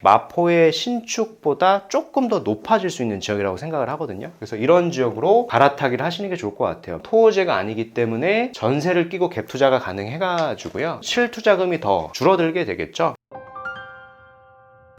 마포의 신축보다 조금 더 높아질 수 있는 지역이라고 생각을 하거든요. 그래서 이런 지역으로 갈아타기를 하시는 게 좋을 것 같아요. 토호제가 아니기 때문에 전세를 끼고 갭 투자가 가능해가지고요, 실투자금이 더 줄어들게 되겠죠.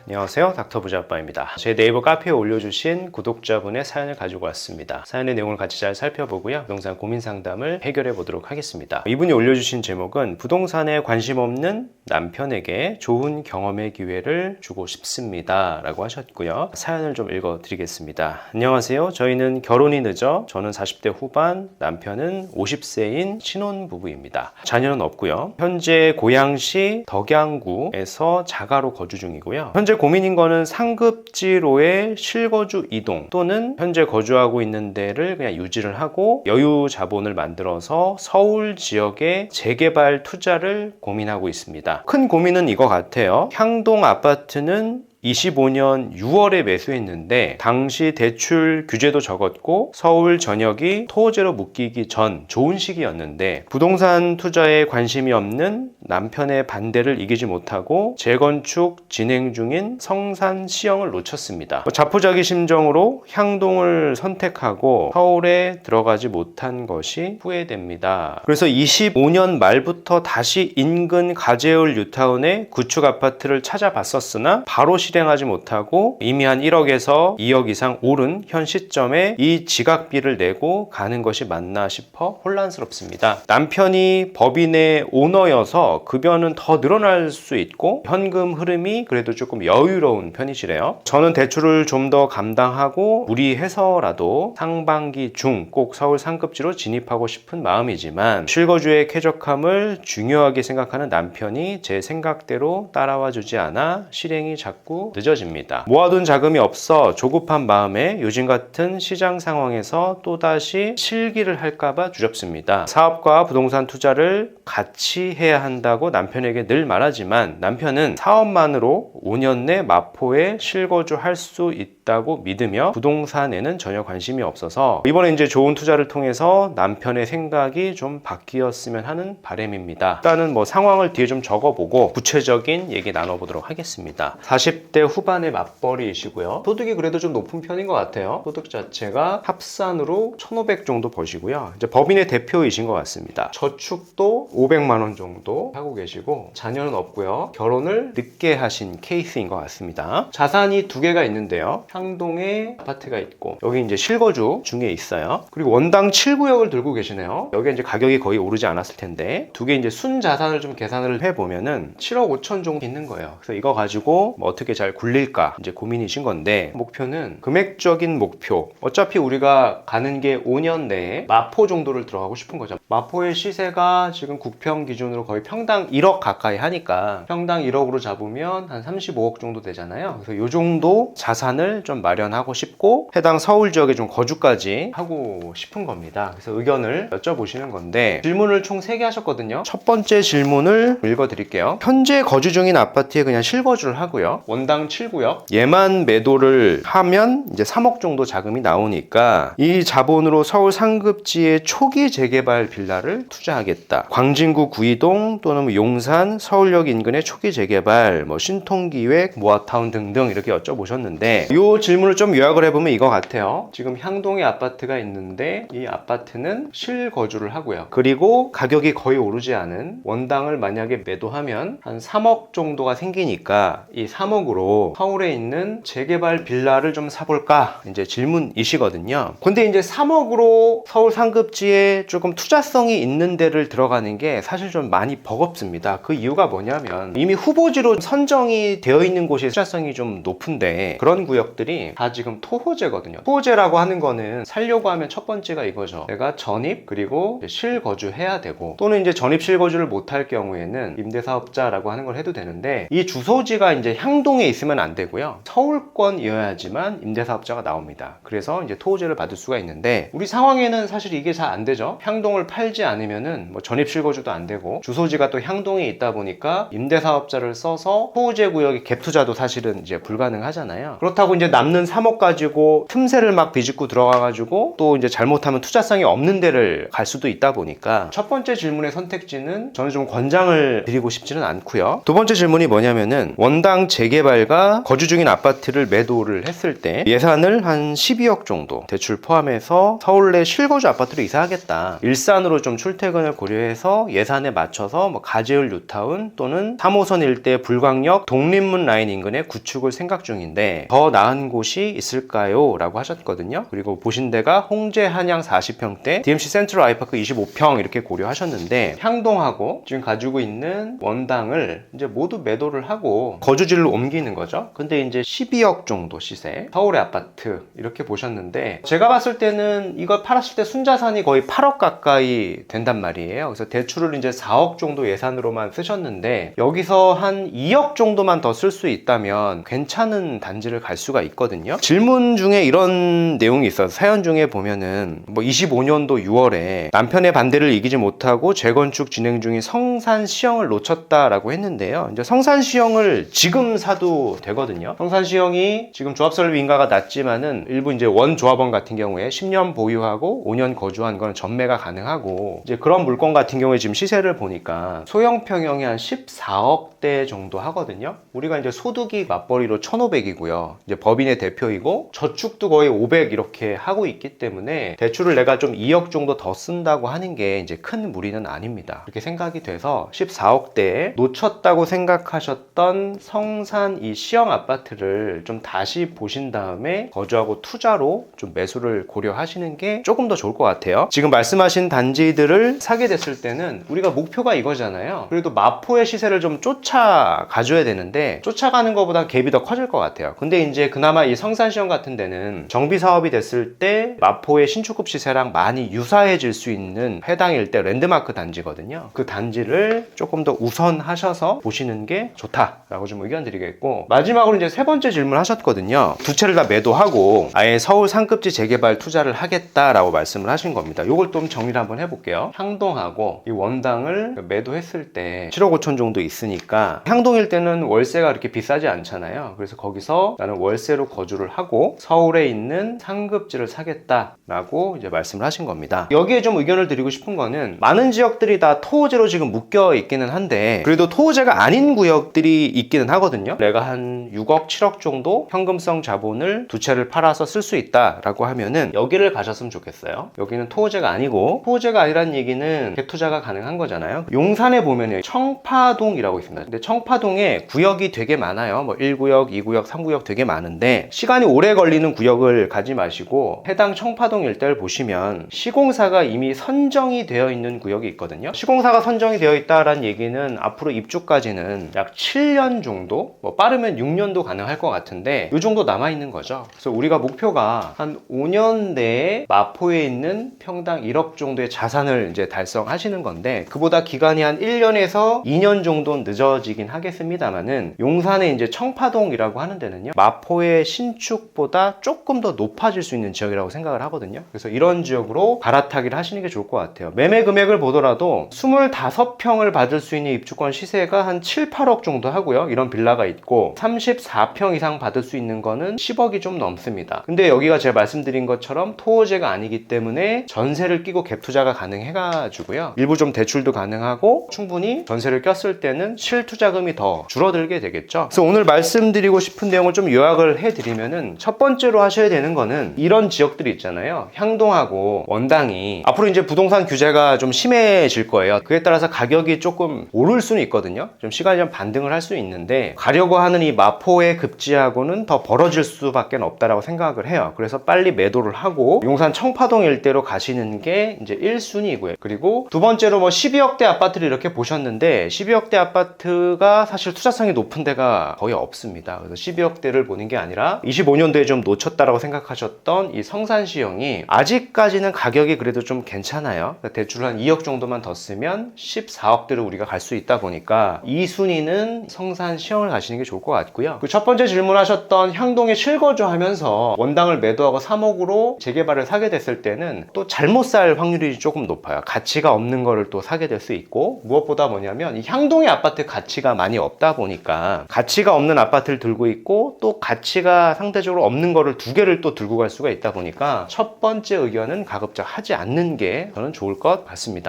안녕하세요, 닥터 부자아빠입니다. 제 네이버 카페에 올려주신 구독자분의 사연을 가지고 왔습니다. 사연의 내용을 같이 잘 살펴보고요, 부동산 고민 상담을 해결해 보도록 하겠습니다. 이분이 올려주신 제목은 부동산에 관심 없는 남편에게 좋은 경험의 기회를 주고 싶습니다 라고 하셨고요. 사연을 좀 읽어드리겠습니다. 안녕하세요. 저희는 결혼이 늦어 저는 40대 후반, 남편은 50세인 신혼부부입니다. 자녀는 없고요. 현재 고양시 덕양구에서 자가로 거주 중이고요. 현재 고민인 거는 상급지로의 실거주 이동 또는 현재 거주하고 있는 데를 그냥 유지를 하고 여유 자본을 만들어서 서울 지역에 재개발 투자를 고민하고 있습니다. 큰 고민은 이거 같아요. 향동 아파트는 25년 6월에 매수했는데 당시 대출 규제도 적었고 서울 전역이 토호제로 묶이기 전 좋은 시기였는데 심부동산 투자에 관심이 없는 남편의 반대를 이기지 못하고 재건축 진행 중인 성산 시형을 놓쳤습니다. 자포자기 심정으로 향동을 선택하고 서울에 들어가지 못한 것이 후회됩니다. 그래서 25년 말부터 다시 인근 가재울 뉴타운의 구축 아파트를 찾아봤었으나 바로 실행하지 못하고 이미 한 1억에서 2억 이상 오른 현 시점에 이 지각비를 내고 가는 것이 맞나 싶어 혼란스럽습니다. 남편이 법인의 오너여서 급여는 더 늘어날 수 있고 현금 흐름이 그래도 조금 여유로운 편이시래요. 저는 대출을 좀 더 감당하고 무리해서라도 상반기 중 꼭 서울 상급지로 진입하고 싶은 마음이지만 실거주의 쾌적함을 중요하게 생각하는 남편이 제 생각대로 따라와 주지 않아 실행이 자꾸 늦어집니다. 모아둔 자금이 없어 조급한 마음에 요즘 같은 시장 상황에서 또다시 실기를 할까봐 두렵습니다. 사업과 부동산 투자를 같이 해야 한다고 남편에게 늘 말하지만 남편은 사업만으로 5년 내 마포에 실거주할 수 있다고 믿으며 부동산에는 전혀 관심이 없어서 이번에 이제 좋은 투자를 통해서 남편의 생각이 좀 바뀌었으면 하는 바람입니다. 일단은 상황을 뒤에 좀 적어보고 구체적인 얘기 나눠보도록 하겠습니다. 40대 후반의 맞벌이이시고요. 소득이 그래도 좀 높은 편인 것 같아요. 소득 자체가 합산으로 1,500 정도 버시고요. 이제 법인의 대표이신 것 같습니다. 저축도 500만 원 정도 하고 계시고 자녀는 없고요. 결혼을 늦게 하신 케이스인 것 같습니다. 자산이 두 개가 있는데요. 향동에 아파트가 있고 여기 이제 실거주 중에 있어요. 그리고 원당 7구역을 들고 계시네요. 여기 이제 가격이 거의 오르지 않았을 텐데 두 개 이제 순 자산을 좀 계산을 해보면은 7억 5천 정도 있는 거예요. 그래서 이거 가지고 어떻게 잘 굴릴까 이제 고민이신 건데, 목표는 금액적인 목표, 어차피 우리가 가는 게 5년 내에 마포 정도를 들어가고 싶은 거죠. 마포의 시세가 지금 국평 기준으로 거의 평당 1억 가까이 하니까 평당 1억으로 잡으면 한 35억 정도 되잖아요. 그래서 이 정도 자산을 좀 마련하고 싶고 해당 서울 지역에 좀 거주까지 하고 싶은 겁니다. 그래서 의견을 여쭤보시는 건데, 질문을 총 3개 하셨거든요. 첫 번째 질문을 읽어드릴게요. 현재 거주 중인 아파트에 그냥 실거주를 하고요. 원당 7구역. 얘만 매도를 하면 이제 3억 정도 자금이 나오니까 이 자본으로 서울 상급지의 초기 재개발 빌라를 투자하겠다. 광진구 구이동 또는 용산, 서울역 인근의 초기 재개발, 신통기획, 모아타운 등등 이렇게 여쭤보셨는데, 이 질문을 좀 요약을 해보면 이거 같아요. 지금 향동에 아파트가 있는데 이 아파트는 실거주를 하고요. 그리고 가격이 거의 오르지 않은 원당을 만약에 매도하면 한 3억 정도가 생기니까 이 3억으로 서울에 있는 재개발 빌라를 좀 사볼까 이제 질문이시거든요. 근데 이제 3억으로 서울 상급지에 조금 투자성이 있는 데를 들어가는 게 사실 좀 많이 버겁습니다. 그 이유가 뭐냐면 이미 후보지로 선정이 되어 있는 곳이 투자성이 좀 높은데 그런 구역들이 다 지금 토호제거든요. 토호제라고 하는 거는 살려고 하면 첫 번째가 이거죠. 내가 전입 그리고 실거주해야 되고, 또는 이제 전입 실거주를 못할 경우에는 임대사업자라고 하는 걸 해도 되는데 이 주소지가 이제 향동에 있으면 안 되고요. 서울권이어야지만 임대사업자가 나옵니다. 그래서 이제 토호제를 받을 수가 있는데 우리 상황에는 사실 이게 잘 안 되죠. 향동을 팔지 않으면은 전입 실거주도 안 되고 주소지가 또 향동에 있다 보니까 임대사업자를 써서 토호제 구역의 갭 투자도 사실은 이제 불가능하잖아요. 그렇다고 이제 남는 3억 가지고 틈새를 막 비집고 들어가가지고 또 이제 잘못하면 투자성이 없는 데를 갈 수도 있다 보니까 첫 번째 질문의 선택지는 저는 좀 권장을 드리고 싶지는 않고요. 두 번째 질문이 뭐냐면은 원당 재개발과 거주 중인 아파트를 매도를 했을 때 예산을 한 12억 정도 대출 포함해서 서울 내 실거주 아파트로 이사하겠다. 일산으로 좀 출퇴근을 고려해서 예산에 맞춰서 뭐 가재울 뉴타운 또는 3호선 일대 불광역 독립문 라인 인근에 구축을 생각 중인데 더 나은 곳이 있을까요? 라고 하셨거든요. 그리고 보신 데가 홍제 한양 40평대, DMC 센트럴 아이파크 25평 이렇게 고려하셨는데 향동하고 지금 가지고 있는 원당을 이제 모두 매도를 하고 거주지를 옮기는 거죠. 근데 이제 12억 정도 시세, 서울의 아파트 이렇게 보셨는데 제가 봤을 때는 이거 팔았을 때 순자산이 거의 8억 가까이 된단 말이에요. 그래서 대출을 이제 4억 정도 예산으로만 쓰셨는데 여기서 한 2억 정도만 더 쓸 수 있다면 괜찮은 단지를 갈 수가 있거든요. 질문 중에 이런 내용이 있어서 사연 중에 보면은 뭐 25년도 6월에 남편의 반대를 이기지 못하고 재건축 진행 중인 성산시형을 놓쳤다라고 했는데요. 이제 성산시형을 지금 사도 되거든요. 성산시형이 지금 조합설립 인가가 낮지만은 일부 이제 원조합원 같은 경우에 10년 보유하고 5년 거주한 건 전매가 가능하고 이제 그런 물건 같은 경우에 지금 시세를 보니까 소형 평형이 한 14억대 정도 하거든요. 우리가 이제 소득이 맞벌이로 1,500이고요. 이제 법인의 대표이고 저축도 거의 500 이렇게 하고 있기 때문에 대출을 내가 좀 2억 정도 더 쓴다고 하는 게 이제 큰 무리는 아닙니다. 그렇게 생각이 돼서 14억대에 놓쳤다고 생각하셨던 성산 이 시형 아파트를 좀 다시 보신 다음에 거주하고 투자로 좀 매수를 고려하시는 게 조금 더 좋을 것 같아요. 지금 말씀하신 단지들을 사게 됐을 때는 우리가 목표가 이거잖아요. 그래도 마포의 시세를 좀 쫓아가줘야 되는데 쫓아가는 것보다 갭이 더 커질 것 같아요. 근데 이제 그나마 이 성산시형 같은 데는 정비 사업이 됐을 때 마포의 신축급 시세랑 많이 유사해질 수 있는 해당 일대 랜드마크 단지거든요. 그 단지를 조금 더 우선하셔서 보시는 게 좋다라고 좀 의견 드리겠고, 마지막으로 이제 세 번째 질문 하셨거든요. 두 채를 다 매도하고 아예 서울 상급지 재개발 투자를 하겠다라고 말씀을 하신 겁니다. 요걸 좀 정리를 한번 해볼게요. 향동하고 이 원당을 매도했을 때 7억 5천 정도 있으니까 향동일 때는 월세가 그렇게 비싸지 않잖아요. 그래서 거기서 나는 월세로 거주를 하고 서울에 있는 상급지를 사겠다라고 이제 말씀을 하신 겁니다. 여기에 좀 의견을 드리고 싶은 거는 많은 지역들이 다 토호제로 지금 묶여 있기는 한데 그래도 토호제가 아닌 구역들이 있기는 하거든요. 내가 한 6억 7억 정도 현금성 자본을 두 채를 팔아서 쓸 수 있다라고 하면은 여기를 가셨으면 좋겠어요. 여기는 토호제가 아니고, 토호제가 아니라는 얘기는 갭 투자가 가능한 거잖아요. 용산에 보면은 청파동이라고 있습니다. 근데 청파동에 구역이 되게 많아요. 뭐 1구역, 2구역, 3구역 되게 많은데 시간이 오래 걸리는 구역을 가지 마시고 해당 청파동 일대를 보시면 시공사가 이미 선정이 되어 있는 구역이 있거든요. 시공사가 선정이 되어 있다라는 얘기는 앞으로 입주까지는 약 7년 정도, 뭐 빠르면 6년도 가능할 것 같은데 이 정도 남아있는 거죠. 그래서 우리가 목표가 한 5년 내에 마포에 있는 평당 1억 정도의 자산을 이제 달성하시는 건데 그보다 기간이 한 1년에서 2년 정도는 늦어지긴 하겠습니다만은 용산의 이제 청파동이라고 하는 데는요, 마포의 신축보다 조금 더 높아질 수 있는 지역이라고 생각을 하거든요. 그래서 이런 지역으로 갈아타기를 하시는 게 좋을 것 같아요. 매매 금액을 보더라도 25평을 받을 수 있는 입주권 시세가 한 7, 8억 정도 하고요. 이런 빌라가 있고 34평 이상 받을 수 있는 거는 10억이 좀 넘습니다. 근데 여기가 제가 말씀드린 것처럼 토호제가 아니기 때문에 전세를 끼고 갭 투자가 가능해가지고요. 일부 좀 대출도 가능하고 충분히 전세를 꼈을 때는 실투자금이 더 줄어들게 되겠죠. 그래서 오늘 말씀드리고 싶은 내용을 좀 요약을 해드리면은 첫 번째로 하셔야 되는 거는 이런 지역들이 있잖아요. 향동하고 원당이 앞으로 이제 부동산 규제가 좀 심해질 거예요. 그에 따라서 가격이 조금 오를 수는 있거든요. 좀 시간이 좀 반등을 할 수 있는데 가려고 하는 이 마포의 급지하고는 더 벌어질 수밖에 없다라고 생각을 해요. 그래서 빨리 매도를 하고 용산 청파동 일대로 가시는 게 이제 1순위고요. 그리고 두 번째로 뭐 12억대 아파트를 이렇게 보셨는데 12억대 아파트가 사실 투자성이 높은 데가 거의 없습니다. 그래서 12억대를 보는 게 아니라 25년도에 좀 놓쳤다라고 생각하셨던 이 성산시형이 아직까지는 가격이 그래도 좀 괜찮아요. 대출 한 2억 정도만 더 쓰면 14억대로 우리가 갈 수 있다 보니까 이 순위는 성산시형을 가시는 게 좋을 것 같고요. 그 첫 번째 질문하셨던 향동에 실거주하면서 원당을 매도하고 3억으로 재개발을 사게 됐을 때는 또 잘못 살 확률이 조금 높아요. 가치가 없는 거를 또 사게 될 수 있고, 무엇보다 뭐냐면 이 향동의 아파트 가치가 많이 없다 보니까 가치가 없는 아파트를 들고 있고 또 가치가 가치가 상대적으로 없는 거를 두 개를 또 들고 갈 수가 있다 보니까 첫 번째 의견은 가급적 하지 않는 게 저는 좋을 것 같습니다.